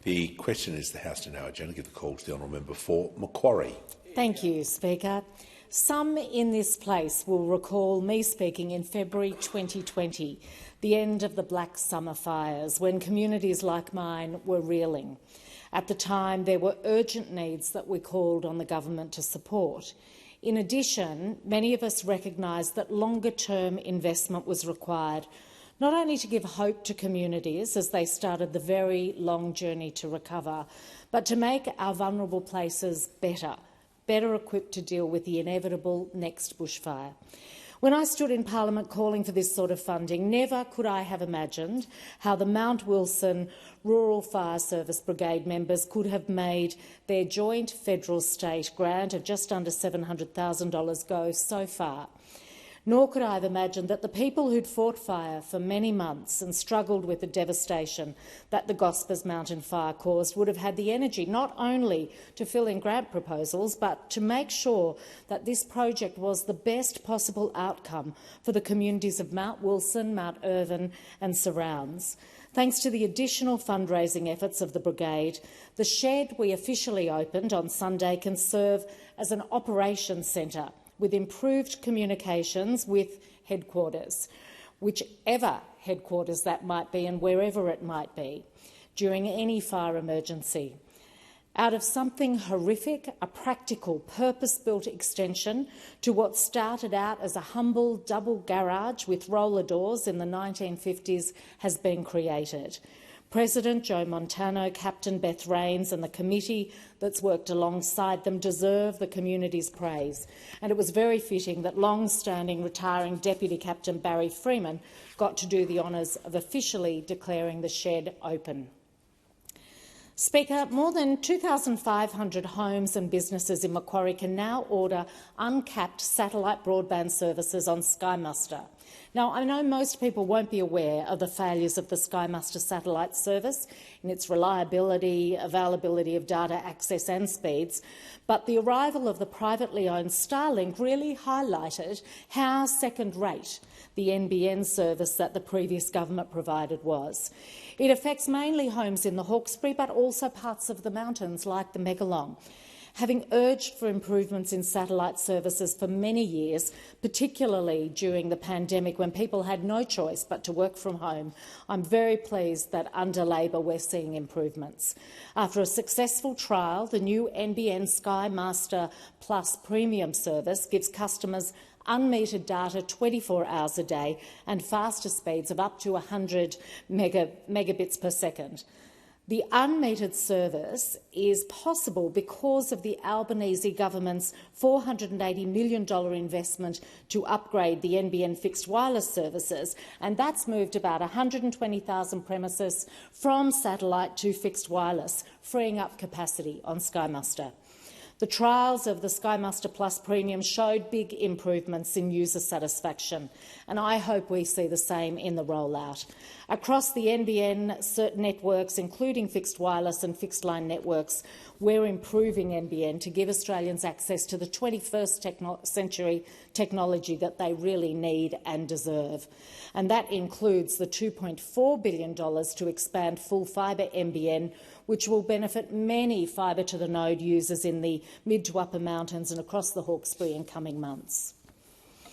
The question is the House to now agenda. Give the call to the honourable member for Macquarie. Thank you, Speaker. Some in this place will recall me speaking in February 2020, the end of the Black Summer fires, when communities like mine were reeling. At the time, there were urgent needs that we called on the government to support. In addition, many of us recognised that longer-term investment was required, not only to give hope to communities as they started the very long journey to recover, but to make our vulnerable places better equipped to deal with the inevitable next bushfire. When I stood in Parliament calling for this sort of funding, never could I have imagined how the Mount Wilson Rural Fire Service Brigade members could have made their joint federal-state grant of just under $700,000 go so far. Nor could I have imagined that the people who'd fought fire for many months and struggled with the devastation that the Gospers Mountain fire caused would have had the energy not only to fill in grant proposals but to make sure that this project was the best possible outcome for the communities of Mount Wilson, Mount Irvin and surrounds. Thanks to the additional fundraising efforts of the brigade, the shed we officially opened on Sunday can serve as an operations centre with improved communications with headquarters, whichever headquarters that might be and wherever it might be, during any fire emergency. Out of something horrific, a practical, purpose-built extension to what started out as a humble double garage with roller doors in the 1950s has been created. President Joe Montano, Captain Beth Rains and the committee that's worked alongside them deserve the community's praise, and it was very fitting that long-standing retiring Deputy Captain Barry Freeman got to do the honours of officially declaring the shed open. Speaker, more than 2,500 homes and businesses in Macquarie can now order uncapped satellite broadband services on Sky Muster. Now, I know most people won't be aware of the failures of the Sky Muster satellite service in its reliability, availability of data access and speeds, but the arrival of the privately owned Starlink really highlighted how second-rate the NBN service that the previous government provided was. It affects mainly homes in the Hawkesbury but also parts of the mountains like the Megalong. Having urged for improvements in satellite services for many years, particularly during the pandemic when people had no choice but to work from home, I'm very pleased that under Labor we're seeing improvements. After a successful trial, the new NBN Sky Master Plus premium service gives customers unmetered data 24 hours a day and faster speeds of up to 100 megabits per second. The unmetered service is possible because of the Albanese government's $480 million investment to upgrade the NBN fixed wireless services, and that's moved about 120,000 premises from satellite to fixed wireless, freeing up capacity on Sky Muster. The trials of the Sky Muster Plus Premium showed big improvements in user satisfaction, and I hope we see the same in the rollout. Across the NBN networks, including fixed wireless and fixed line networks, we're improving NBN to give Australians access to the 21st century technology that they really need and deserve. And that includes the $2.4 billion to expand full fibre NBN, which will benefit many fibre-to-the-node users in the mid to upper mountains and across the Hawkesbury in coming months.